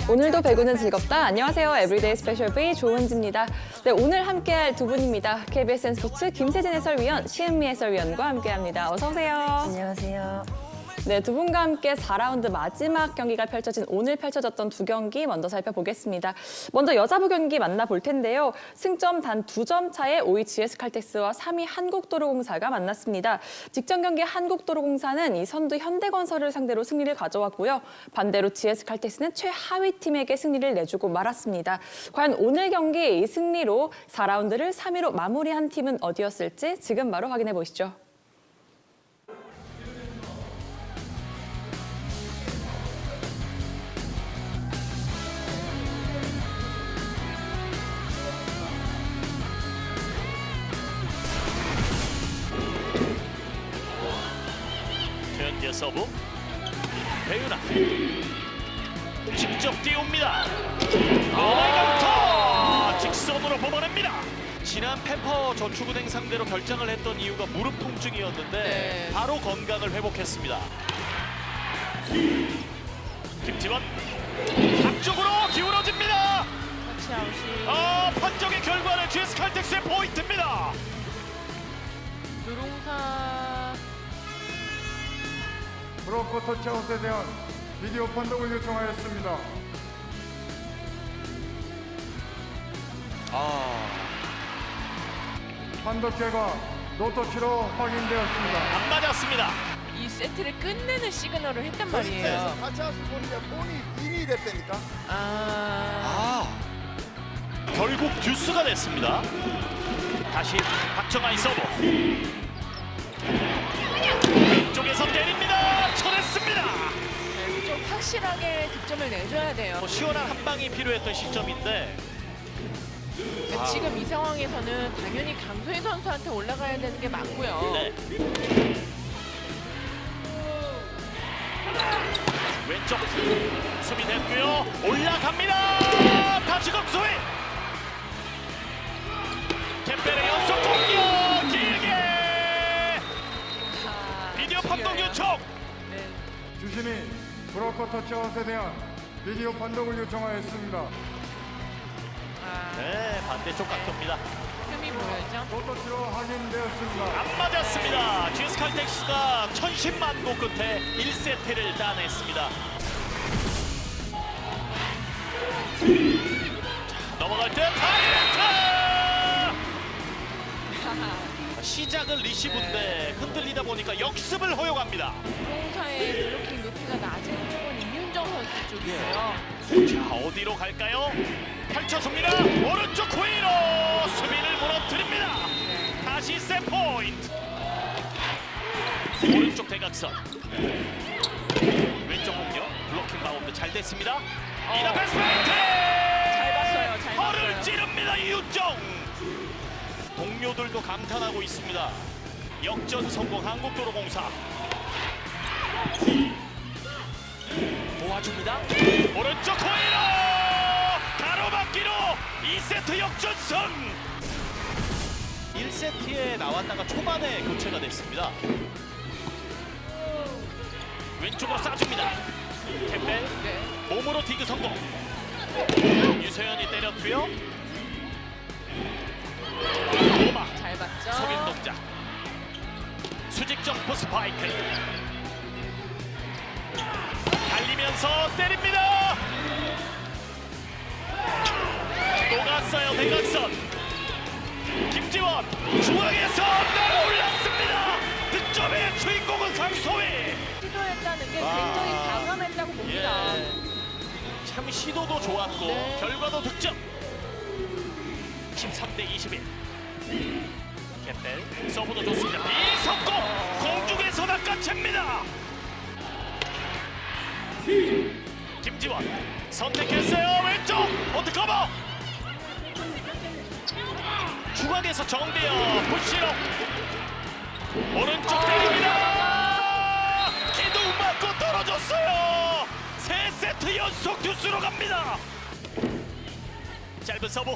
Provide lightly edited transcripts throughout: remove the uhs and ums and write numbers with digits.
오늘도 배구는 즐겁다. 안녕하세요. 에브리데이 스페셜 V 조은지입니다. 네, 오늘 함께할 두 분입니다. KBSN 스포츠 김세진 해설위원, 시은미 해설위원과 함께합니다. 어서 오세요. 안녕하세요. 네, 두 분과 함께 4라운드 마지막 경기가 펼쳐진 오늘 펼쳐졌던 두 경기 먼저 살펴보겠습니다. 먼저 여자부 경기 만나볼 텐데요. 승점 단 2점 차에 5위 GS칼텍스와 3위 한국도로공사가 만났습니다. 직전 경기 한국도로공사는 이 선두 현대건설을 상대로 승리를 가져왔고요. 반대로 GS칼텍스는 최하위 팀에게 승리를 내주고 말았습니다. 과연 오늘 경기 이 승리로 4라운드를 3위로 마무리한 팀은 어디였을지 지금 바로 확인해 보시죠. 현재 서브 배윤아 직접 띄웁니다. 오마이갓 직선으로 뽑아냅니다. 지난 페퍼 저축은행 상대로 결장을 했던 이유가 무릎 통증이었는데 바로 건강을 회복했습니다. 김지원 앞쪽으로 기울어집니다. 판정의 결과는 GS칼텍스의 포인트입니다. 누룽사 브로커 터치아웃에 대한 비디오 판독을 요청하였습니다. 판독 결과 노터치로 확인되었습니다. 안 맞았습니다. 이 세트를 끝내는 시그널을 했단 말이에요. 터치아웃 볼인데 볼이 인이 됐다니까. 결국 듀스가 됐습니다. 다시 박정아의 서브. 왼쪽에서 때립니다. 쳐냈습니다. 좀 확실하게 득점을 내줘야 돼요. 시원한 한 방이 필요했던 시점인데 지금 이 상황에서는 당연히 강소희 선수한테 올라가야 되는 게 맞고요. 네. 왼쪽 수비 됐고요. 올라갑니다. 다시 강소희. 캠벨의 연속 공격 길게. 비디오 판독 요청. 네. 주심이 브로커 터치아웃에 대한 비디오 판독을 요청하였습니다. 네, 반대쪽 각도입니다. 흠이 보여죠. 노터치로 확인되었습니다. 안 맞았습니다. GS칼텍스가 천신만고 끝에 1세트를 따냈습니다. 자, 넘어갈 때 다이렉트! 시작은 리시브인데 흔들리다 보니까 역습을 허용합니다. 누룽사의 블로킹 높이가 낮은 쪽은 임윤정 선수 쪽이에요. 자, 어디로 갈까요? 펼쳐줍니다. 오른쪽 후위로 수비를 무너뜨립니다. 다시 세 포인트. 오른쪽 대각선. 왼쪽 공격. 블로킹 바운드 잘 됐습니다. 이나 패스페이트. 잘 봤어요. 잘 허를 봤어요. 찌릅니다. 이윤정. 동료들도 감탄하고 있습니다. 역전 성공 한국도로공사. 모아줍니다. 오른쪽 코이로 가로막기로 2세트 역전승. 1세트에 나왔다가 초반에 교체가 됐습니다. 왼쪽으로 쏴줍니다. 캠벨 몸으로 디그 성공. 유세현이 때렸고요. 오마 잘 봤죠. 속인 동작. 수직 점프 스파이크. 달리면서 때립니다. 녹았어요. 대각선. 김지원 중앙에서 날아올랐습니다. 득점의 주인공은 강소희. 시도했다는 게 굉장히 과감했다고 봅니다. 참 시도도 좋았고 네. 결과도 득점. 13대21. 캠벨 서브도 좋습니다. 이석공 공중에서 낚아챕니다. 김지원 선택했어요. 왼쪽 어택커버. 중앙에서 정대현 푸시로 오른쪽 때립니다. 기둥 맞고 떨어졌어요. 세 세트 연속 듀스로 갑니다. 짧은 서브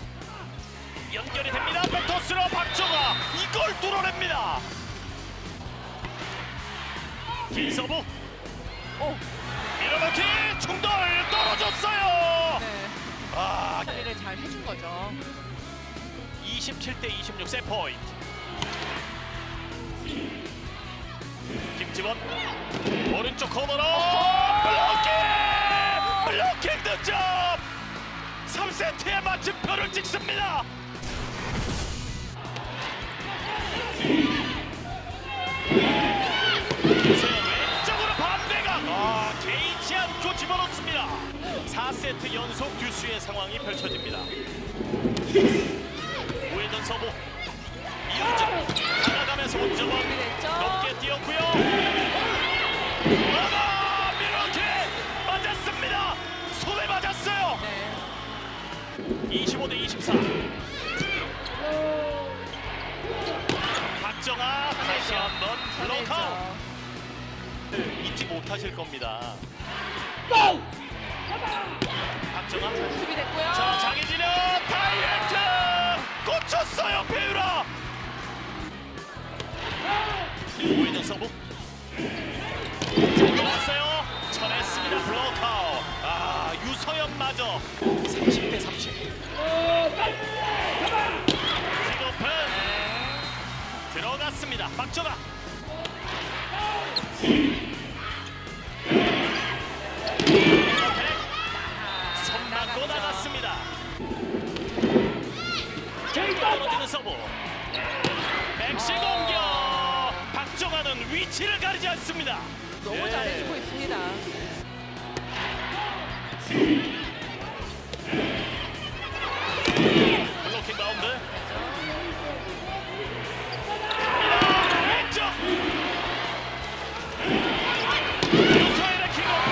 연결이 됩니다. 백토스로 박정아 이걸 뚫어냅니다. 긴 서브 밀어넣기 미러키 충돌 떨어졌어요. 네. 아, 처리를 잘 해준 거죠. 27대 26 세 포인트. 김지원 오른쪽 코너로 블로킹 득점. 3세트에 마침표를 찍습니다. 왼쪽으로 반대각. 개의치 않고 집어넣습니다. 4세트 연속 듀스의 상황이 펼쳐집니다. 우회전 서브 이윤정 다가가면서 원점원 높게 뛰었고요. 미러키 맞았습니다. 손에 맞았어요. 25대 24. 박정아 다시 한번 블록아웃. 잊지 못하실 겁니다. 박정아 수비됐고요. 자, 장희진은 다이렉트 꽂혔어요. 배우라 우회전 서브 잘 들어갔어요. 쳐냈습니다. 블록아웃. 유서연마저 30대 30. 킥오픈 들어갔습니다. 박정아 손 맞고 나갔습니다. 떨어지는 서브. 맥시 공격. 박정아는 위치를 가리지 않습니다. 너무 잘해주고 있습니다. 블로킹 바운드. 왼쪽. 유서연의 킥오프.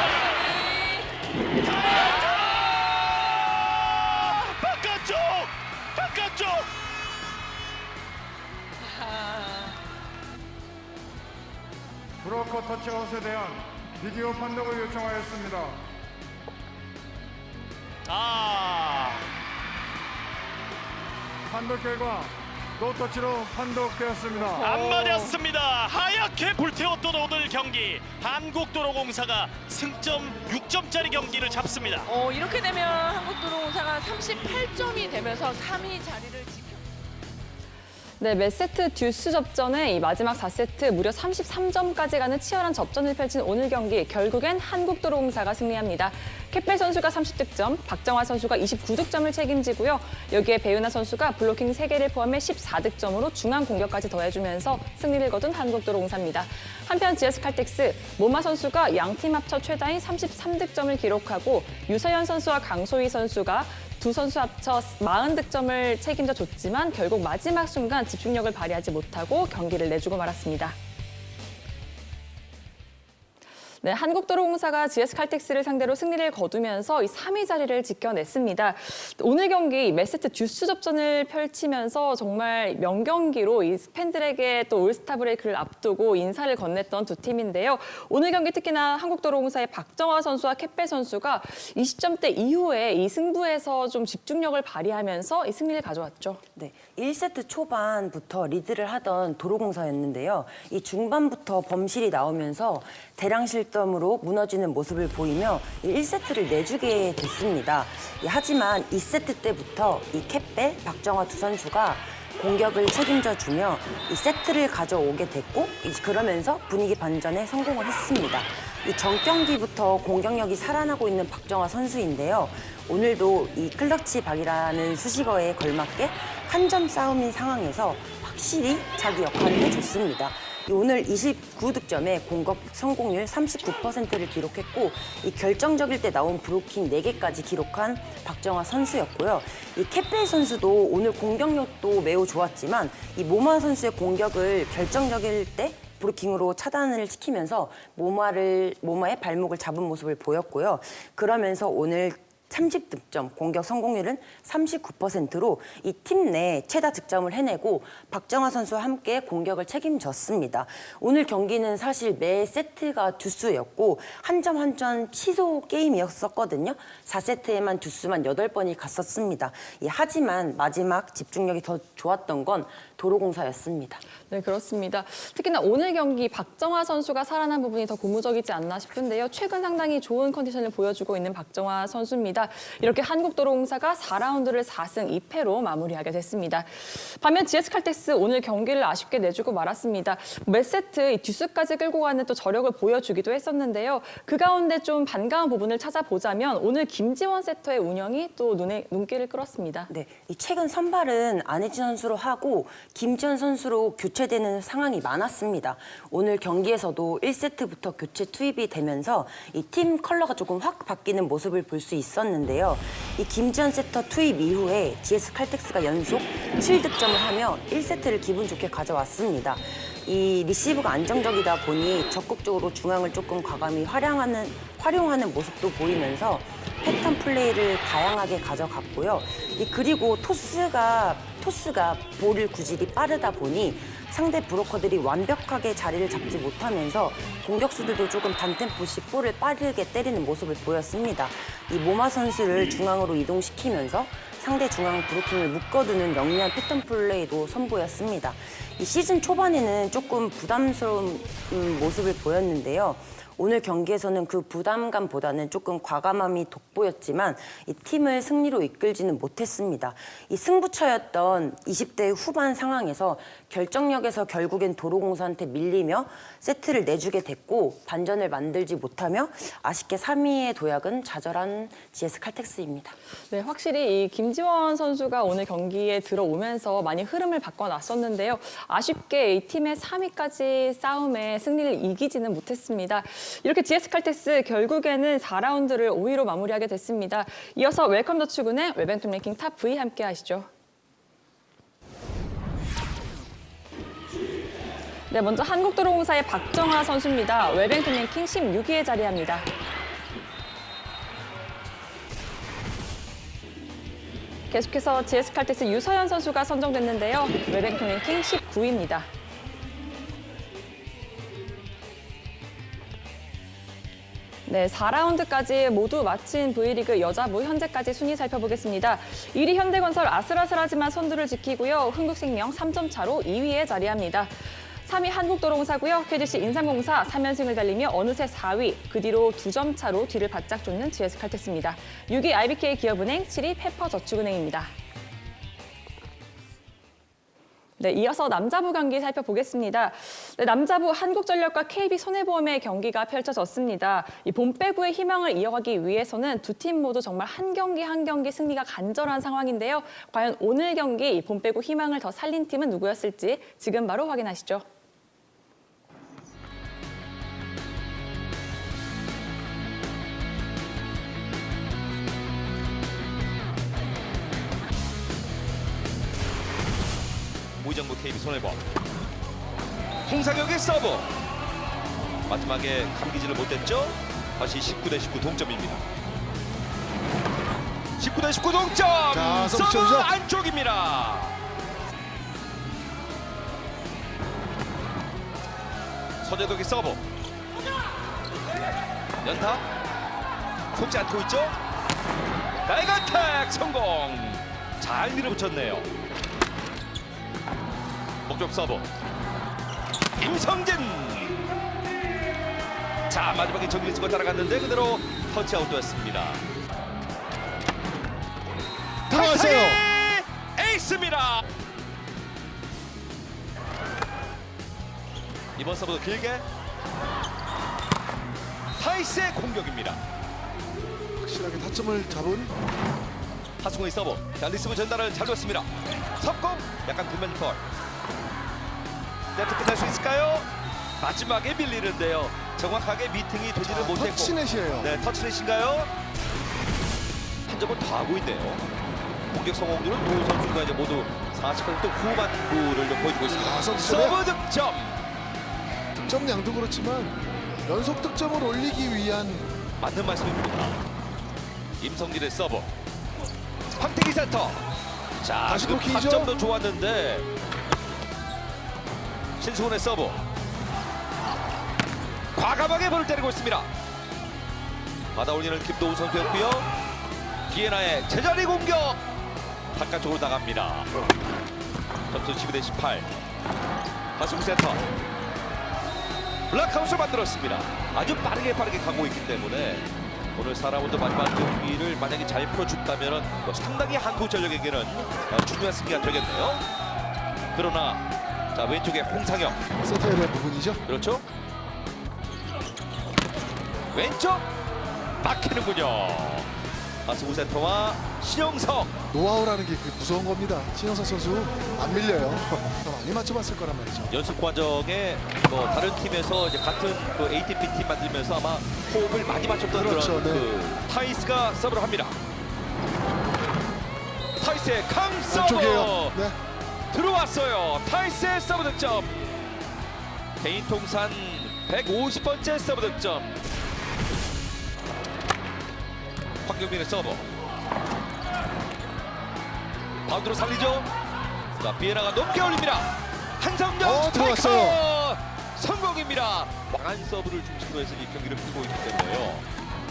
바깥쪽. 브로커 터치아웃에 대한 비디오 판독을 요청하였습니다. 판독 결과 노터치로 판독되었습니다. 안 맞았습니다. 하얗게 불태웠던 오늘 경기. 한국도로공사가 승점 6점짜리 경기를 잡습니다. 이렇게 되면 한국도로공사가 38점이 되면서 3위 자리를 지켜. 네, 몇 세트 듀스 접전에 이 마지막 4세트 무려 33점까지 가는 치열한 접전을 펼친 오늘 경기. 결국엔 한국도로공사가 승리합니다. 캐펠 선수가 30득점, 박정아 선수가 29득점을 책임지고요. 여기에 배은하 선수가 블로킹 3개를 포함해 14득점으로 중앙 공격까지 더해주면서 승리를 거둔 한국도로공사입니다. 한편 GS칼텍스, 모마 선수가 양팀 합쳐 최다인 33득점을 기록하고 유서연 선수와 강소희 선수가 두 선수 합쳐 40득점을 책임져 줬지만 결국 마지막 순간 집중력을 발휘하지 못하고 경기를 내주고 말았습니다. 네, 한국도로공사가 GS칼텍스를 상대로 승리를 거두면서 이 3위 자리를 지켜냈습니다. 오늘 경기 몇 세트 듀스 접전을 펼치면서 정말 명경기로 이 팬들에게 또 올스타 브레이크를 앞두고 인사를 건넸던 두 팀인데요. 오늘 경기 특히나 한국도로공사의 박정아 선수와 캐펠 선수가 20점대 이후에 이 승부에서 좀 집중력을 발휘하면서 이 승리를 가져왔죠. 네, 1세트 초반부터 리드를 하던 도로공사였는데요. 이 중반부터 범실이 나오면서 대량 실점으로 무너지는 모습을 보이며 1세트를 내주게 됐습니다. 하지만 2세트 때부터 이 캐펠, 박정아 두 선수가 공격을 책임져주며 이 세트를 가져오게 됐고 그러면서 분위기 반전에 성공을 했습니다. 이 전경기부터 공격력이 살아나고 있는 박정아 선수인데요. 오늘도 이 클러치 박이라는 수식어에 걸맞게 한 점 싸움인 상황에서 확실히 자기 역할을 해줬습니다. 오늘 29득점에 공격 성공률 39%를 기록했고 이 결정적일 때 나온 브로킹 4개까지 기록한 박정아 선수였고요. 이 캐펠 선수도 오늘 공격력도 매우 좋았지만 이 모마 선수의 공격을 결정적일 때 브로킹으로 차단을 시키면서 모마의 발목을 잡은 모습을 보였고요. 그러면서 오늘 30득점, 공격 성공률은 39%로 이 팀 내 최다 득점을 해내고 박정아 선수와 함께 공격을 책임졌습니다. 오늘 경기는 사실 매 세트가 듀스였고 한 점 한 점 취소 게임이었었거든요. 4세트에만 듀스만 8번이 갔었습니다. 하지만 마지막 집중력이 더 좋았던 건 도로공사였습니다. 네, 그렇습니다. 특히나 오늘 경기 박정화 선수가 살아난 부분이 더 고무적이지 않나 싶은데요. 최근 상당히 좋은 컨디션을 보여주고 있는 박정화 선수입니다. 이렇게 한국도로공사가 4라운드를 4승 2패로 마무리하게 됐습니다. 반면 GS칼텍스 오늘 경기를 아쉽게 내주고 말았습니다. 몇 세트 뒷수까지 끌고 가는 또 저력을 보여주기도 했었는데요. 그 가운데 좀 반가운 부분을 찾아보자면 오늘 김지원 세터의 운영이 또 눈길을 끌었습니다. 네, 이 최근 선발은 안혜진 선수로 하고 김지현 선수로 교체되는 상황이 많았습니다. 오늘 경기에서도 1세트부터 교체 투입이 되면서 이 팀 컬러가 조금 확 바뀌는 모습을 볼 수 있었는데요. 이 김지현 세터 투입 이후에 GS칼텍스가 연속 7득점을 하며 1세트를 기분 좋게 가져왔습니다. 이 리시브가 안정적이다 보니 적극적으로 중앙을 조금 과감히 활용하는 모습도 보이면서 패턴 플레이를 다양하게 가져갔고요. 그리고 토스가 볼 구질이 빠르다 보니 상대 브로커들이 완벽하게 자리를 잡지 못하면서 공격수들도 조금 단템포씩 볼을 빠르게 때리는 모습을 보였습니다. 이 모마 선수를 중앙으로 이동시키면서 상대 중앙 브로킹을 묶어두는 영리한 패턴 플레이도 선보였습니다. 이 시즌 초반에는 조금 부담스러운 모습을 보였는데요. 오늘 경기에서는 그 부담감보다는 조금 과감함이 돋보였지만 이 팀을 승리로 이끌지는 못했습니다. 이 승부처였던 20대 후반 상황에서 결정력에서 결국엔 도로공사한테 밀리며 세트를 내주게 됐고 반전을 만들지 못하며 아쉽게 3위의 도약은 좌절한 GS칼텍스입니다. 네, 확실히 이 김지원 선수가 오늘 경기에 들어오면서 많이 흐름을 바꿔놨었는데요. 아쉽게 이 팀의 3위까지 싸움에 승리를 이기지는 못했습니다. 이렇게 GS칼텍스 결국에는 4라운드를 5위로 마무리하게 됐습니다. 이어서 웰컴 저축은행 웰뱅통 랭킹 탑 V 함께 하시죠. 네, 먼저 한국도로공사의 박정화 선수입니다. 웰뱅통 랭킹 16위에 자리합니다. 계속해서 GS칼텍스 유서연 선수가 선정됐는데요. 웰뱅통 랭킹 19위입니다. 네, 4라운드까지 모두 마친 V리그 여자부 현재까지 순위 살펴보겠습니다. 1위 현대건설 아슬아슬하지만 선두를 지키고요. 흥국생명 3점 차로 2위에 자리합니다. 3위 한국도로공사고요. KGC 인삼공사 3연승을 달리며 어느새 4위, 그 뒤로 2점 차로 뒤를 바짝 쫓는 GS칼텍스입니다. 6위 IBK 기업은행, 7위 페퍼저축은행입니다. 네, 이어서 남자부 경기 살펴보겠습니다. 네, 남자부 한국전력과 KB손해보험의 경기가 펼쳐졌습니다. 이 봄배구의 희망을 이어가기 위해서는 두 팀 모두 정말 한 경기 한 경기 승리가 간절한 상황인데요. 과연 오늘 경기 이 봄배구 희망을 더 살린 팀은 누구였을지 지금 바로 확인하시죠. 무정부 KB손해보험 홍상혁의 서브 마지막에 감기지를 못했죠. 다시 19대19 동점입니다. 19대19 동점. 자, 서브 서브 안쪽입니다. 서재덕의 서브 연타 속지 않고 있죠. 다이건택 성공. 잘 밀어붙였네요. 목적 서브 임성진. 자, 마지막에 정민수가 따라갔는데 그대로 터치아웃되었습니다. 들어가세요. 에이스입니다. 이번 서브도 길게 타이스의 공격입니다. 확실하게 타점을 잡은 하승우의 서브. 자, 리스브 전달을 잘 줬습니다. 석공 약간 뒷면 펄. 세트 끝날 수 있을까요? 마지막에 밀리는데요. 정확하게 미팅이 되지는 못했고. 터치넷이에요. 네, 터치넷인가요? 한 점을 더 하고 있네요. 공격 성공률은 두 선수가 이제 모두 40% 후반부를 보여주고 있습니다. 아, 서브 서브 득점. 득점 양도 그렇지만 연속 득점을 올리기 위한 맞는 말씀입니다. 임성진의 서브. 황태기 센터. 자, 다시 지금 골키죠? 타점도 좋았는데 신수훈의 서브. 과감하게 볼을 때리고 있습니다. 받아 올리는 김도우 선수였고요. 기에나의 제자리 공격. 바깥쪽으로 나갑니다. 점수 12대 18. 하승우 센터. 블락하우스 만들었습니다. 아주 빠르게 가고 있기 때문에 오늘 4라운드 마지막 경기를 만약에 잘 풀어준다면 상당히 한국전력에게는 중요한 승리가 되겠네요. 그러나 자 왼쪽에 홍상혁. 세터에 대한 부분이죠. 그렇죠? 왼쪽 막히는군요. 하승우 센터와 신영석. 노하우라는 게 그게 무서운 겁니다. 신영석 선수 안 밀려요. 더 많이 맞춰봤을 거란 말이죠. 연습 과정에 다른 팀에서 이제 같은 그 ATP 팀 만들면서 아마 호흡을 많이 맞췄던 그렇죠, 그런 네. 그 타이스가 서브를 합니다. 타이스의 강 서브 안쪽이에요. 네. 들어왔어요. 타이스의 서브 득점. 개인 통산 150번째 서브 득점. 황경민의 서브. 바운드로 살리죠. 자 비에나가 높게 올립니다. 한성정 스파이크 들어갔어요. 성공입니다. 강한 서브를 중심으로 해서 이 경기를 풀고 있기 때문에요.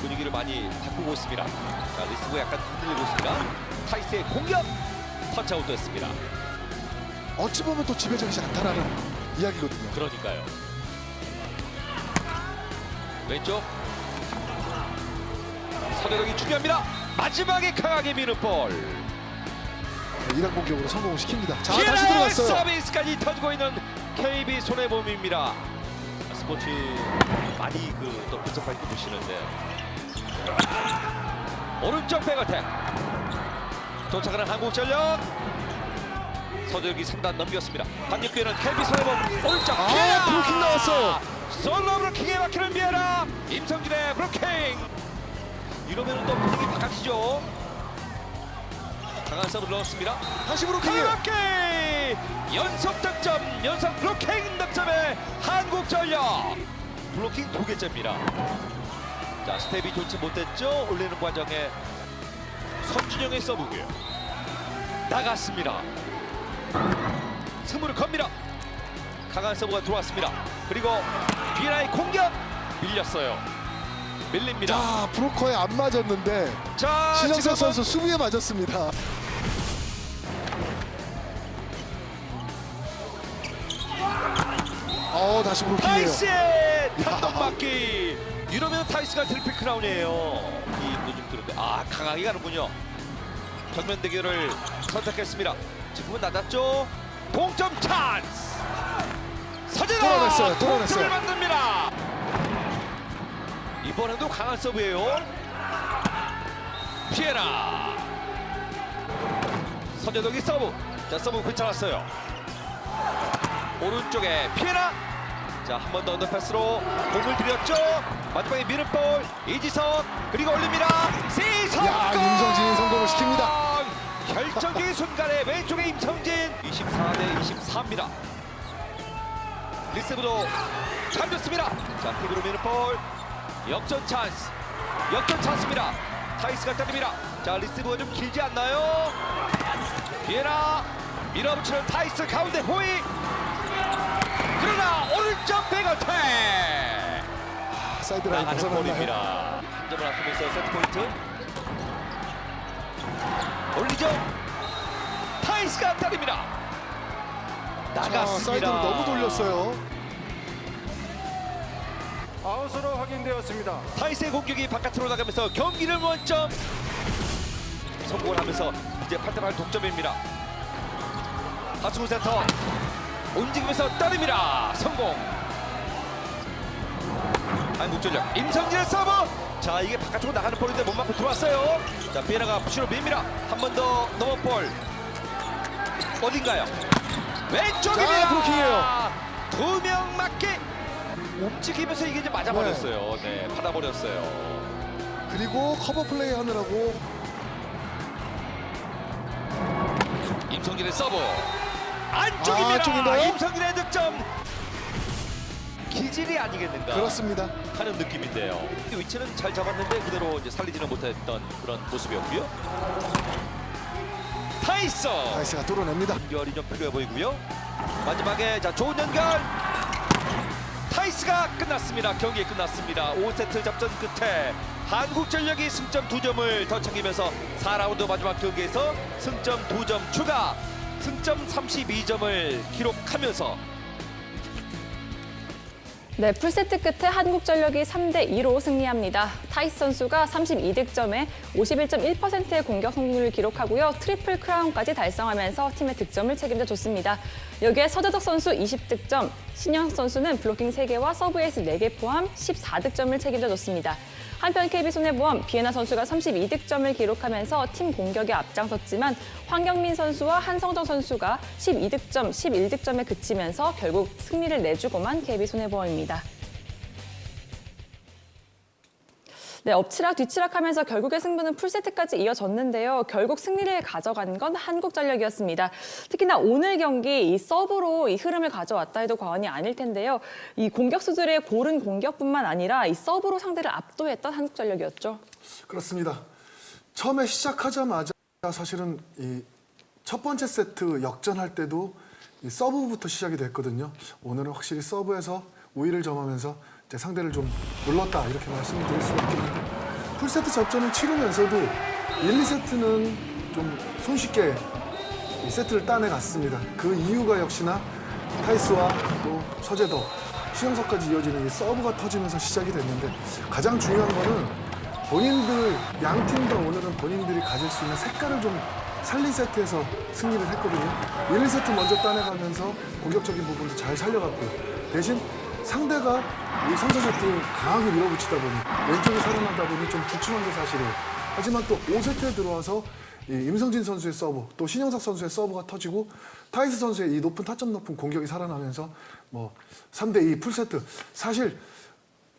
분위기를 많이 바꾸고 있습니다. 자 리스브가 약간 흔들리고 있습니다. 타이스의 공격 터치아웃 됐습니다. 어찌 보면 또 지배적이지 않다라는 이야기거든요. 그러니까요. 왼쪽 서대덕이 중요합니다. 마지막에 강하게 미는 볼. 1학 공격으로 성공을 시킵니다. 자 다시 피에나의 들어갔어요. 서비스까지 터지고 있는 KB 손해보험입니다. 스포츠 많이 또 분석할 때 보시는데 오른쪽 백어택 도착하는 한국전력. 서대덕이 3단 넘겼습니다. 반격 기회는 KB 손해보험 오른쪽 피에나 브로킹 나왔어요. 솔로 브로킹에 막히는 비에나. 임성진의 브로킹. 이러면 또 분위기 바뀌죠. 강한 서브를 넣었습니다. 다시 브로킹이에요. 강하게 연속 득점, 연속 브로킹 득점의 한국전력. 블로킹 2개째입니다. 자 스텝이 좋지 못했죠. 올리는 과정에 선준영의 서브고요. 나갔습니다. 승부를 겁니다. 강한 서브가 들어왔습니다. 그리고 비에나의 공격 밀렸어요. 밀립니다. 자 브로커에 안 맞았는데 자, 신영석 지금은 선수 수비에 맞았습니다. 다시 브로킹이에요. 타이스의 단독맞기. 이러면 타이스가 트리플 크라운이에요. 이 힘도 좀 들은데 강하게 가는군요. 정면 대결을 선택했습니다. 지금은 낮았죠. 동점 찬스. 서재덕 뚫어냈어요. 동점을 만듭니다. 이번에도 강한 서브예요. 피에나. 서재덕이 서브. 자 서브 괜찮았어요. 오른쪽에 피에나. 자 한 번 더 언더패스로 공을 들였죠. 마지막에 미는 볼 이지석 그리고 올립니다. 시성. 야, 임성진이 성공을 시킵니다. 결정적인 순간에 왼쪽에 임성진 24대 24입니다. 리스브도 잘 줬습니다. 자 팁으로 미는 볼 역전 찬스. 역전 찬스입니다. 타이스가 때립니다. 자 리스브가 좀 길지 않나요? 비에나 밀어붙이는 타이스 가운데 호이. 그러나 오른쪽 백어택 사이드라인 나가는 벗어났나요? 볼입니다. 한 점을 앞서면서 세트포인트 올리죠. 타이스가 때립니다. 나갔습니다. 사이드로 너무 돌렸어요. 아웃으로 확인되었습니다. 타이스의 공격이 바깥으로 나가면서 경기를 원점 성공을 하면서 이제 8대8 동점입니다. 하승우 센터 움직이면서 때립니다. 성공. 한국전력 임성진의 서브. 자 이게 바깥쪽으로 나가는 볼인데 못 맞고 들어왔어요. 자 비에나가 푸시로 밉니다. 한 번 더 넘은 볼 어딘가요? 왼쪽입니다. 자, 브로킹이에요. 2명 맞기. 움직이면서 이게 이제 맞아버렸어요. 네, 받아버렸어요. 그리고 커버 플레이 하느라고 임성진의 서브 안쪽입니다. 안쪽인가요? 임성진의 득점. 기질이 아니겠는가 그렇습니다. 하는 느낌인데요. 위치는 잘 잡았는데 그대로 이제 살리지는 못했던 그런 모습이었고요. 타이스 다이스가 뚫어냅니다. 연결이 좀 필요해 보이고요. 마지막에 자 좋은 연결. 타이스가 끝났습니다. 경기 끝났습니다. 5세트 접전 끝에 한국전력이 승점 2점을 더 챙기면서 4라운드 마지막 경기에서 승점 2점 추가 승점 32점을 기록하면서 네, 풀세트 끝에 한국전력이 3대2로 승리합니다. 타이스 선수가 32득점에 51.1%의 공격 성공률을 기록하고요. 트리플 크라운까지 달성하면서 팀의 득점을 책임져 줬습니다. 여기에 서재덕 선수 20득점, 신영 선수는 블로킹 3개와 서브 에이스 4개 포함 14득점을 책임져 줬습니다. 한편 KB손해보험 비에나 선수가 32득점을 기록하면서 팀 공격에 앞장섰지만 황경민 선수와 한성정 선수가 12득점, 11득점에 그치면서 결국 승리를 내주고만 KB손해보험입니다. 네, 엎치락 뒤치락하면서 결국의 승부는 풀세트까지 이어졌는데요. 결국 승리를 가져간 건 한국전력이었습니다. 특히나 오늘 경기 이 서브로 이 흐름을 가져왔다 해도 과언이 아닐 텐데요. 이 공격수들의 고른 공격뿐만 아니라 이 서브로 상대를 압도했던 한국전력이었죠. 그렇습니다. 처음에 시작하자마자 사실은 이 첫 번째 세트 역전할 때도 이 서브부터 시작이 됐거든요. 오늘은 확실히 서브에서 우위를 점하면서 이제 상대를 좀 눌렀다 이렇게 말씀을 드릴 수가 있겠는데 풀세트 접전을 치르면서도 1, 2세트는 좀 손쉽게 이 세트를 따내갔습니다. 그 이유가 역시나 타이스와 또 서재덕, 신영석까지 이어지는 이 서브가 터지면서 시작이 됐는데 가장 중요한 거는 본인들 양 팀 다 오늘은 본인들이 가질 수 있는 색깔을 좀 살린 세트에서 승리를 했거든요. 1, 2세트 먼저 따내가면서 공격적인 부분도 잘 살려갔고 대신 상대가 이 3, 4세트 강하게 밀어붙이다 보니 왼쪽이 살아나다 보니 좀 주춤한 게 사실이에요. 하지만 또 5세트에 들어와서 이 임성진 선수의 서브, 또 신영석 선수의 서브가 터지고 타이스 선수의 이 높은 타점 높은 공격이 살아나면서 뭐 3대2 풀세트. 사실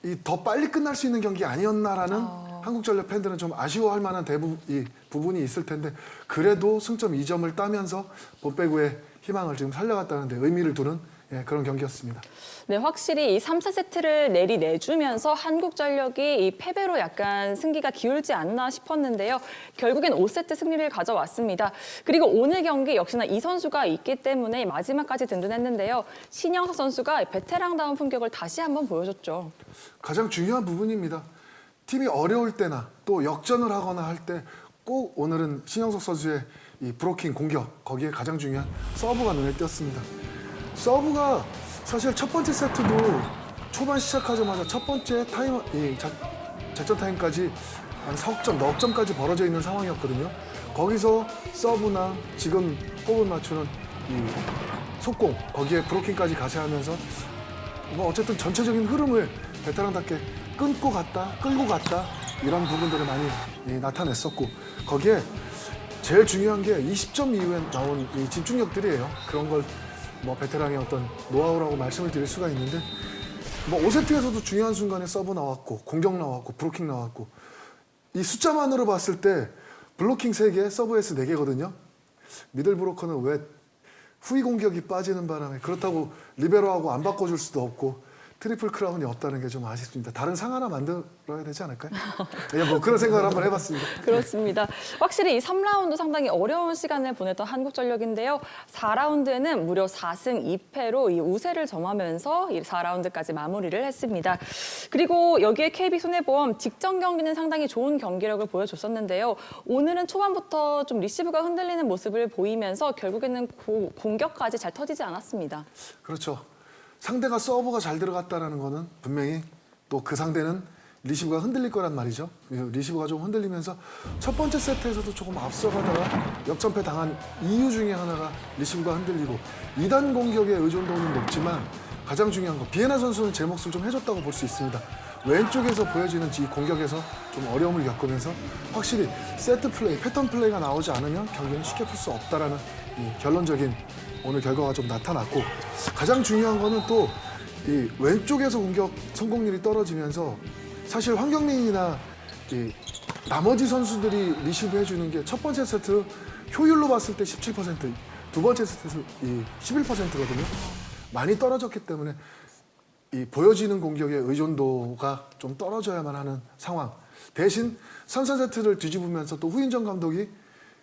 이 더 빨리 끝날 수 있는 경기 아니었나라는 한국전력 팬들은 좀 아쉬워할 만한 이 부분이 있을 텐데 그래도 승점 2점을 따면서 본배구의 희망을 지금 살려갔다는 데 의미를 두는 그런 경기였습니다. 네, 확실히 이 3, 4세트를 내주면서 한국전력이 이 패배로 약간 승기가 기울지 않나 싶었는데요. 결국엔 5세트 승리를 가져왔습니다. 그리고 오늘 경기 역시나 이 선수가 있기 때문에 마지막까지 든든했는데요. 신영석 선수가 베테랑다운 품격을 다시 한번 보여줬죠. 가장 중요한 부분입니다. 팀이 어려울 때나 또 역전을 하거나 할 때 꼭 오늘은 신영석 선수의 이 브로킹 공격, 거기에 가장 중요한 서브가 눈에 띄었습니다. 서브가 사실 첫 번째 세트도 초반 시작하자마자 첫 번째 타임, 작전 타임까지 한 석점, 넉 점까지 벌어져 있는 상황이었거든요. 거기서 서브나 지금 호흡을 맞추는 이 속공, 거기에 브로킹까지 가세하면서 뭐 어쨌든 전체적인 흐름을 베테랑답게 끌고 갔다 이런 부분들을 많이 나타냈었고 거기에 제일 중요한 게 20점 이후에 나온 이 집중력들이에요. 그런 걸 뭐 베테랑의 어떤 노하우라고 말씀을 드릴 수가 있는데 뭐 5세트에서도 중요한 순간에 서브 나왔고 공격 나왔고 브로킹 나왔고 이 숫자만으로 봤을 때 블로킹 3개, 서브 에이스 4개거든요. 미들 브로커는 왜 후위 공격이 빠지는 바람에 그렇다고 리베로하고 안 바꿔줄 수도 없고 트리플 크라운이 없다는 게 좀 아쉽습니다. 다른 상 하나 만들어야 되지 않을까요? 뭐 그런 생각을 한번 해봤습니다. 그렇습니다. 확실히 이 3라운드 상당히 어려운 시간을 보냈던 한국전력인데요. 4라운드에는 무려 4승 2패로 이 우세를 점하면서 이 4라운드까지 마무리를 했습니다. 그리고 여기에 KB손해보험 직전 경기는 상당히 좋은 경기력을 보여줬었는데요. 오늘은 초반부터 좀 리시브가 흔들리는 모습을 보이면서 결국에는 공격까지 잘 터지지 않았습니다. 그렇죠. 상대가 서브가 잘 들어갔다는 거는 분명히 또 그 상대는 리시브가 흔들릴 거란 말이죠. 리시브가 좀 흔들리면서 첫 번째 세트에서도 조금 앞서가다가 역전패 당한 이유 중에 하나가 리시브가 흔들리고 2단 공격의 의존도는 높지만 가장 중요한 거 비에나 선수는 제 몫을 좀 해줬다고 볼 수 있습니다. 왼쪽에서 보여지는 이 공격에서 좀 어려움을 겪으면서 확실히 세트 플레이, 패턴 플레이가 나오지 않으면 경기는 쉽게 풀 수 없다라는 이 결론적인 오늘 결과가 좀 나타났고 가장 중요한 거는 또 이 왼쪽에서 공격 성공률이 떨어지면서 사실 황경민이나 이 나머지 선수들이 리시브 해주는 게 첫 번째 세트 효율로 봤을 때 17%, 두 번째 세트 11%거든요. 많이 떨어졌기 때문에 이 보여지는 공격의 의존도가 좀 떨어져야만 하는 상황. 대신 3, 4세트를 뒤집으면서 또 후인정 감독이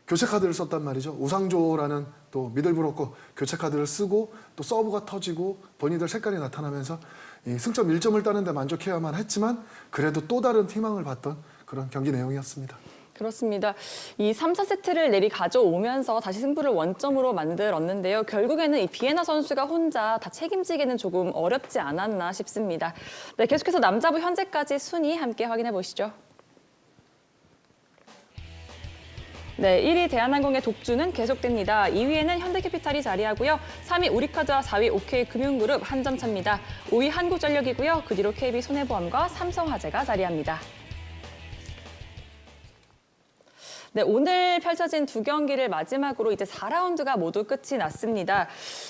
교체 카드를 썼단 말이죠. 우상조라는 또 미들브로커 교체 카드를 쓰고 또 서브가 터지고 본인들 색깔이 나타나면서 이 승점 1점을 따는 데 만족해야만 했지만 그래도 또 다른 희망을 봤던 그런 경기 내용이었습니다. 그렇습니다. 이 3, 4세트를 내리 가져오면서 다시 승부를 원점으로 만들었는데요. 결국에는 이 비에나 선수가 혼자 다 책임지기는 조금 어렵지 않았나 싶습니다. 네, 계속해서 남자부 현재까지 순위 함께 확인해 보시죠. 네, 1위 대한항공의 독주는 계속됩니다. 2위에는 현대캐피탈이 자리하고요. 3위 우리카드와 4위 OK금융그룹 한 점 차입니다. 5위 한국전력이고요. 그 뒤로 KB손해보험과 삼성화재가 자리합니다. 네, 오늘 펼쳐진 두 경기를 마지막으로 이제 4라운드가 모두 끝이 났습니다.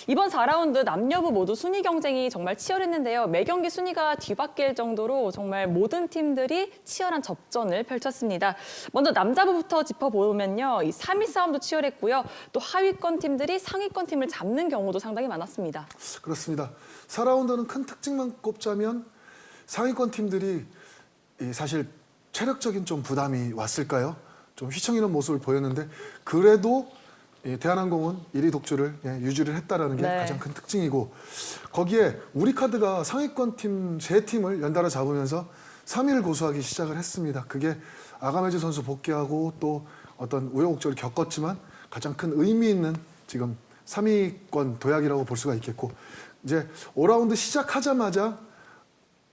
이번 4라운드 남녀부 모두 순위 경쟁이 정말 치열했는데요. 매 경기 순위가 뒤바뀔 정도로 정말 모든 팀들이 치열한 접전을 펼쳤습니다. 먼저 남자부부터 짚어보면요. 이 3위 싸움도 치열했고요. 또 하위권 팀들이 상위권 팀을 잡는 경우도 상당히 많았습니다. 그렇습니다. 4라운드는 큰 특징만 꼽자면 상위권 팀들이 사실 체력적인 좀 부담이 왔을까요? 좀 휘청이는 모습을 보였는데 그래도 대한항공은 1위 독주를 유지를 했다라는 게 네. 가장 큰 특징이고 거기에 우리카드가 상위권 팀 3팀을 연달아 잡으면서 3위를 고수하기 시작을 했습니다. 그게 아가메즈 선수 복귀하고 또 어떤 우여곡절을 겪었지만 가장 큰 의미 있는 지금 3위권 도약이라고 볼 수가 있겠고 이제 5라운드 시작하자마자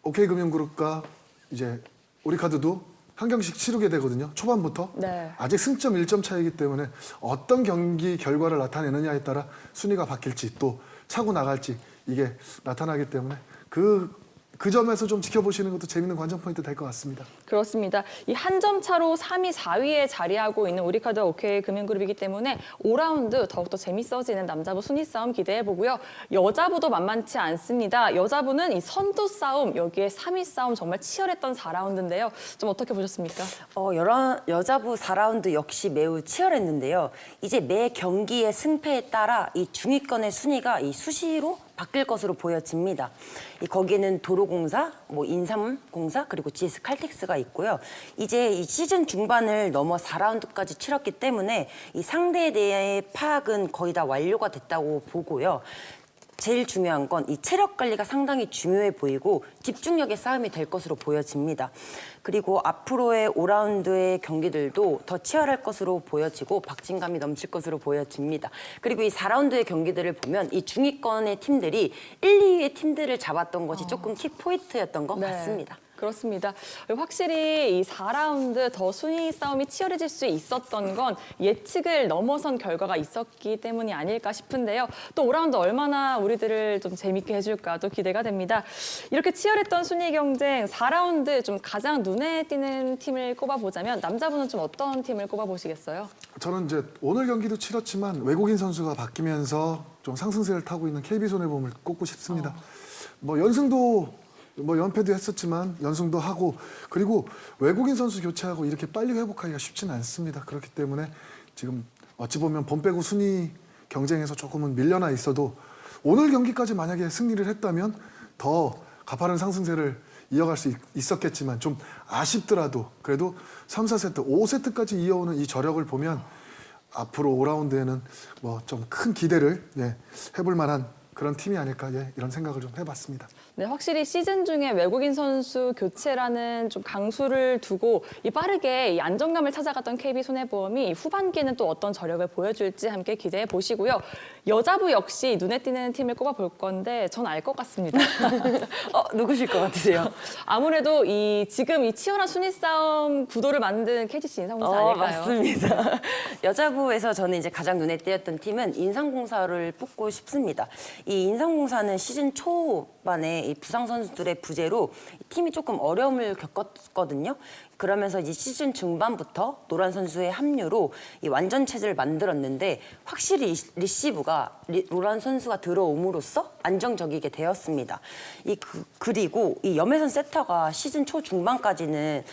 OK금융그룹과 이제 우리카드도 한 경기씩 치르게 되거든요. 초반부터. 네. 아직 승점 1점 차이기 때문에 어떤 경기 결과를 나타내느냐에 따라 순위가 바뀔지 또 차고 나갈지 이게 나타나기 때문에 그 점에서 좀 지켜보시는 것도 재밌는 관전 포인트 될 것 같습니다. 그렇습니다. 이 한 점 차로 3위, 4위에 자리하고 있는 우리카드와 OK금융그룹이기 때문에 5라운드 더욱더 재밌어지는 남자부 순위 싸움 기대해보고요. 여자부도 만만치 않습니다. 여자부는 이 선두 싸움, 여기에 3위 싸움 정말 치열했던 4라운드인데요. 좀 어떻게 보셨습니까? 여자부 4라운드 역시 매우 치열했는데요. 이제 매 경기의 승패에 따라 이 중위권의 순위가 이 수시로 바뀔 것으로 보여집니다. 거기에는 도로공사, 인삼공사 그리고 GS 칼텍스가 있고요. 이제 이 시즌 중반을 넘어 4라운드까지 치렀기 때문에 이 상대에 대해 파악은 거의 다 완료가 됐다고 보고요. 제일 중요한 건 이 체력 관리가 상당히 중요해 보이고 집중력의 싸움이 될 것으로 보여집니다. 그리고 앞으로의 5라운드의 경기들도 더 치열할 것으로 보여지고 박진감이 넘칠 것으로 보여집니다. 그리고 이 4라운드의 경기들을 보면 이 중위권의 팀들이 1, 2위의 팀들을 잡았던 것이 조금 키포인트였던 것 같습니다. 그렇습니다. 확실히 이 4라운드 더 순위 싸움이 치열해질 수 있었던 건 예측을 넘어선 결과가 있었기 때문이 아닐까 싶은데요. 또 5라운드 얼마나 우리들을 좀 재밌게 해줄까 또 기대가 됩니다. 이렇게 치열했던 순위 경쟁 4라운드 좀 가장 눈에 띄는 팀을 꼽아보자면 남자분은 좀 어떤 팀을 꼽아보시겠어요? 저는 이제 오늘 경기도 치렀지만 외국인 선수가 바뀌면서 좀 상승세를 타고 있는 KB손해보험을 꼽고 싶습니다. 연패도 했었지만 연승도 하고 그리고 외국인 선수 교체하고 이렇게 빨리 회복하기가 쉽지는 않습니다. 그렇기 때문에 지금 어찌 보면 본 빼고 순위 경쟁에서 조금은 밀려나 있어도 오늘 경기까지 만약에 승리를 했다면 더 가파른 상승세를 이어갈 수 있었겠지만 좀 아쉽더라도 그래도 3, 4세트, 5세트까지 이어오는 이 저력을 보면 앞으로 5라운드에는 좀 큰 기대를 해볼 만한 그런 팀이 아닐까 이런 생각을 좀 해봤습니다. 네, 확실히 시즌 중에 외국인 선수 교체라는 좀 강수를 두고 빠르게 이 안정감을 찾아갔던 KB손해보험이 후반기에는 또 어떤 저력을 보여줄지 함께 기대해 보시고요. 여자부 역시 눈에 띄는 팀을 꼽아볼 건데 전 알 것 같습니다. 누구실 것 같으세요? 아무래도 지금 이 치열한 순위 싸움 구도를 만든 KGC 인삼공사 아닐까요? 맞습니다. 여자부에서 저는 이제 가장 눈에 띄었던 팀은 인삼공사를 뽑고 싶습니다. 이 인삼공사는 시즌 초반에 이 부상 선수들의 부재로 팀이 조금 어려움을 겪었거든요. 그러면서 이제 시즌 중반부터 노란 선수의 합류로 이 완전 체제를 만들었는데 확실히 리시브가 노란 선수가 들어옴으로써 안정적이게 되었습니다. 그리고 이 염혜선 세터가 시즌 초 중반까지는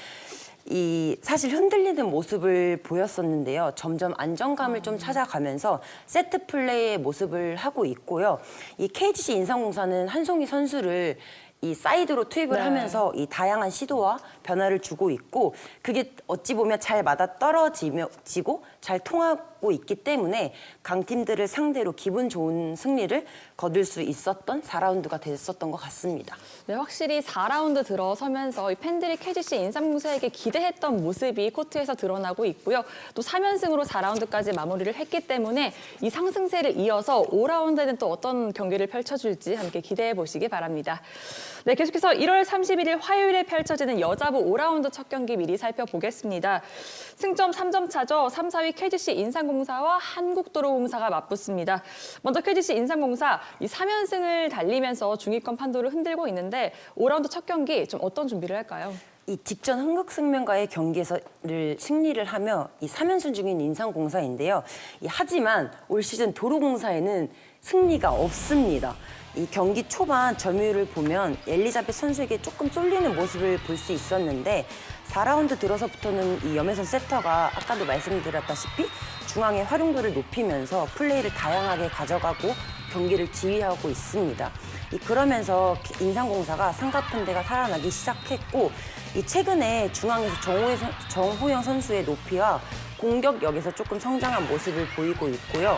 사실 흔들리는 모습을 보였었는데요. 점점 안정감을 좀 찾아가면서 세트 플레이의 모습을 하고 있고요. 이 KGC 인삼공사는 한송이 선수를 이 사이드로 투입을 하면서 이 다양한 시도와 변화를 주고 있고 그게 어찌 보면 잘 맞아 떨어지고 잘 통하고 있기 때문에 강팀들을 상대로 기분 좋은 승리를 거둘 수 있었던 4라운드가 됐었던 것 같습니다. 네, 확실히 4라운드 들어서면서 이 팬들이 KGC 인삼공사에게 기대했던 모습이 코트에서 드러나고 있고요. 또 3연승으로 4라운드까지 마무리를 했기 때문에 이 상승세를 이어서 5라운드에는 또 어떤 경기를 펼쳐줄지 함께 기대해 보시기 바랍니다. 네, 계속해서 1월 31일 화요일에 펼쳐지는 여자부 5라운드 첫 경기 미리 살펴보겠습니다. 승점 3점 차죠. 3, 4위 KGC 인삼공사와 한국도로공사가 맞붙습니다. 먼저 KGC 인삼공사 이 3연승을 달리면서 중위권 판도를 흔들고 있는데 5라운드 첫 경기 좀 어떤 준비를 할까요? 이 직전 흥국생명과의 경기에서를 승리를 하며 이 3연승 중인 인삼공사인데요. 하지만 올 시즌 도로공사에는 승리가 없습니다. 이 경기 초반 점유율을 보면 엘리자베스 선수에게 조금 쏠리는 모습을 볼 수 있었는데 4라운드 들어서부터는 이 염혜선 세터가 아까도 말씀드렸다시피 중앙의 활용도를 높이면서 플레이를 다양하게 가져가고 경기를 지휘하고 있습니다. 그러면서 인삼공사가 삼각편대가 살아나기 시작했고 최근에 중앙에서 정호영 선수의 높이와 공격력에서 조금 성장한 모습을 보이고 있고요.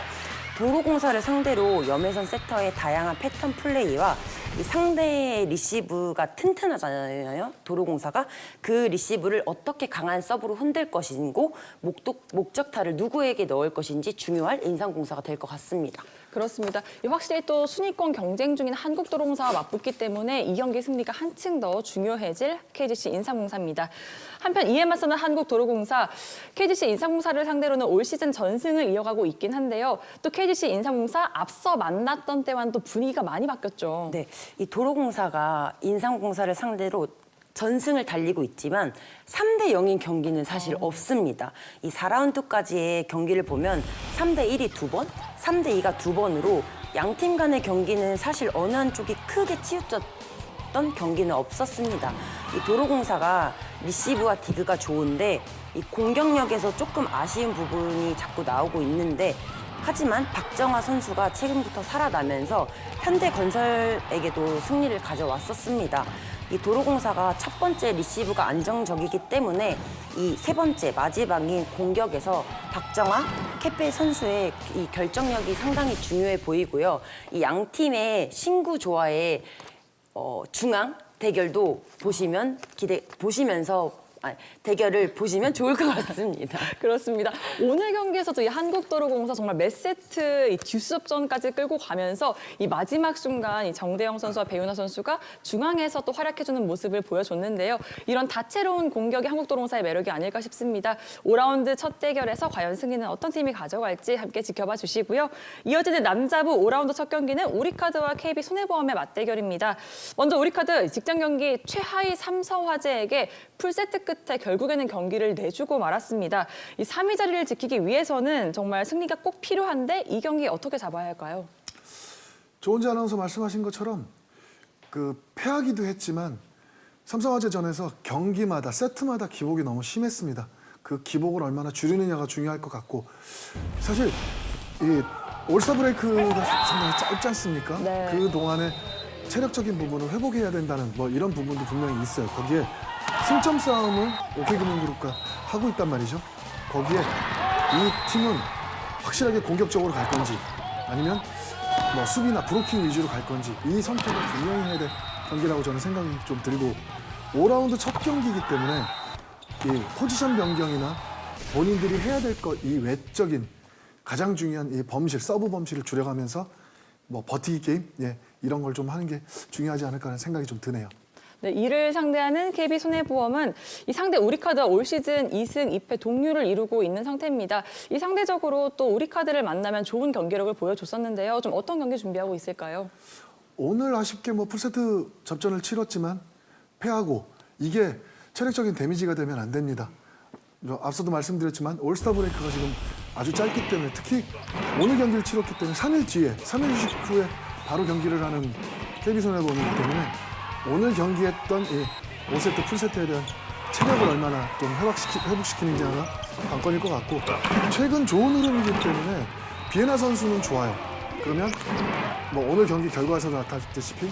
도로공사를 상대로 염혜선 세터의 다양한 패턴 플레이와 이 상대의 리시브가 튼튼하잖아요. 도로공사가 그 리시브를 어떻게 강한 서브로 흔들 것이고 목적타를 누구에게 넣을 것인지 중요할 인삼공사가 될 것 같습니다. 그렇습니다. 확실히 또 순위권 경쟁 중인 한국도로공사와 맞붙기 때문에 이 경기 승리가 한층 더 중요해질 KGC 인삼공사입니다. 한편 이에 맞서는 한국도로공사, KGC 인삼공사를 상대로는 올 시즌 전승을 이어가고 있긴 한데요. 또 KGC 인삼공사 앞서 만났던 때와는 또 분위기가 많이 바뀌었죠. 네, 이 도로공사가 인삼공사를 상대로 전승을 달리고 있지만 3대 0인 경기는 사실 없습니다. 이 4라운드까지의 경기를 보면 3대 1이 2번, 3대 2가 2번으로 양팀 간의 경기는 사실 어느 한쪽이 크게 치우쳤던 경기는 없었습니다. 이 도로공사가 리시브와 디그가 좋은데 이 공격력에서 조금 아쉬운 부분이 자꾸 나오고 있는데 하지만 박정아 선수가 최근부터 살아나면서 현대건설에게도 승리를 가져왔었습니다. 이 도로공사가 첫 번째 리시브가 안정적이기 때문에 이 세 번째 마지막인 공격에서 박정아, 캐페 선수의 이 결정력이 상당히 중요해 보이고요. 이 양 팀의 신구 조화의 중앙 대결도 대결을 보시면 좋을 것 같습니다. 그렇습니다. 오늘 경기에서도 이 한국도로공사 정말 몇 세트 이 듀스업전까지 끌고 가면서 이 마지막 순간 이 정대영 선수와 배윤아 선수가 중앙에서 또 활약해주는 모습을 보여줬는데요. 이런 다채로운 공격이 한국도로공사의 매력이 아닐까 싶습니다. 5라운드 첫 대결에서 과연 승리는 어떤 팀이 가져갈지 함께 지켜봐 주시고요. 이어지는 남자부 5라운드 첫 경기는 우리카드와 KB손해보험의 맞대결입니다. 먼저 우리카드 직전 경기 최하위 삼성화재에게 풀세트 끝에 결국에는 경기를 내주고 말았습니다. 이 3위 자리를 지키기 위해서는 정말 승리가 꼭 필요한데 이 경기 어떻게 잡아야 할까요? 조은지 아나운서 말씀하신 것처럼 패하기도 했지만 삼성화재전에서 경기마다 세트마다 기복이 너무 심했습니다. 그 기복을 얼마나 줄이느냐가 중요할 것 같고 사실 이 올스타 브레이크가 상당히 짧지 않습니까? 네. 그 동안에 체력적인 부분을 회복해야 된다는 이런 부분도 분명히 있어요. 거기에 승점 싸움을 OK금융그룹과 하고 있단 말이죠. 거기에 이 팀은 확실하게 공격적으로 갈 건지 아니면 수비나 브로킹 위주로 갈 건지 이 선택을 분명히 해야 될 경기라고 저는 생각이 좀 들고 5라운드 첫 경기이기 때문에 이 포지션 변경이나 본인들이 해야 될 것 이 외적인 가장 중요한 이 서브 범실을 줄여가면서 버티기 게임 이런 걸 좀 하는 게 중요하지 않을까 하는 생각이 좀 드네요. 네, 이를 상대하는 KB손해보험은 이 상대 우리카드와 올 시즌 2승 2패 동률을 이루고 있는 상태입니다. 이 상대적으로 또 우리카드를 만나면 좋은 경기력을 보여줬었는데요. 좀 어떤 경기 준비하고 있을까요? 오늘 아쉽게 풀세트 접전을 치렀지만 패하고 이게 체력적인 데미지가 되면 안 됩니다. 앞서도 말씀드렸지만 올스타 브레이크가 지금 아주 짧기 때문에 특히 오늘 경기를 치렀기 때문에 3일 뒤에 3일 휴식 후에 바로 경기를 하는 KB손해보험이기 때문에 오늘 경기했던 이 5세트 풀세트에 대한 체력을 얼마나 좀 회복시키는지가 관건일 것 같고 최근 좋은 흐름이기 때문에 비에나 선수는 좋아요. 그러면 오늘 경기 결과에서도 나타났다시피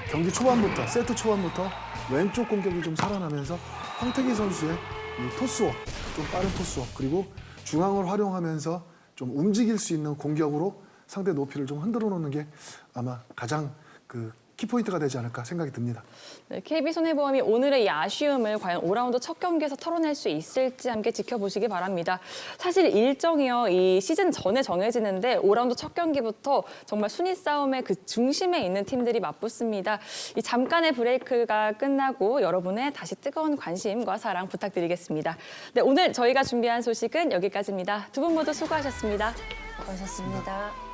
경기 초반부터 세트 초반부터 왼쪽 공격이 좀 살아나면서 황태기 선수의 이 토스웍, 좀 빠른 토스웍, 그리고 중앙을 활용하면서 좀 움직일 수 있는 공격으로 상대 높이를 좀 흔들어 놓는 게 아마 가장 그 키포인트가 되지 않을까 생각이 듭니다. 네, KB손해보험이 오늘의 이 아쉬움을 과연 5라운드 첫 경기에서 털어낼 수 있을지 함께 지켜보시기 바랍니다. 사실 일정이요, 이 시즌 전에 정해지는데 5라운드 첫 경기부터 정말 순위 싸움의 그 중심에 있는 팀들이 맞붙습니다. 이 잠깐의 브레이크가 끝나고 여러분의 다시 뜨거운 관심과 사랑 부탁드리겠습니다. 네, 오늘 저희가 준비한 소식은 여기까지입니다. 두 분 모두 수고하셨습니다. 수고하셨습니다.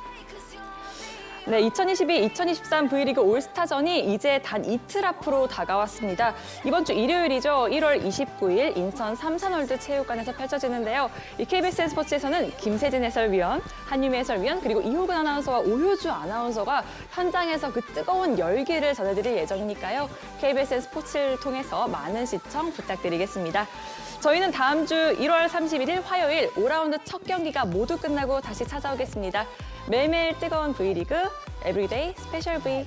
네, 2022-2023 V리그 올스타전이 이제 단 이틀 앞으로 다가왔습니다. 이번 주 일요일이죠. 1월 29일 인천 삼산월드 체육관에서 펼쳐지는데요. 이 KBS 스포츠에서는 김세진 해설위원, 한유미 해설위원, 그리고 이호근 아나운서와 오효주 아나운서가 현장에서 그 뜨거운 열기를 전해드릴 예정이니까요. KBS 스포츠를 통해서 많은 시청 부탁드리겠습니다. 저희는 다음 주 1월 31일 화요일 5라운드 첫 경기가 모두 끝나고 다시 찾아오겠습니다. 매일매일 뜨거운 V리그, 에브리데이 스페셜 V.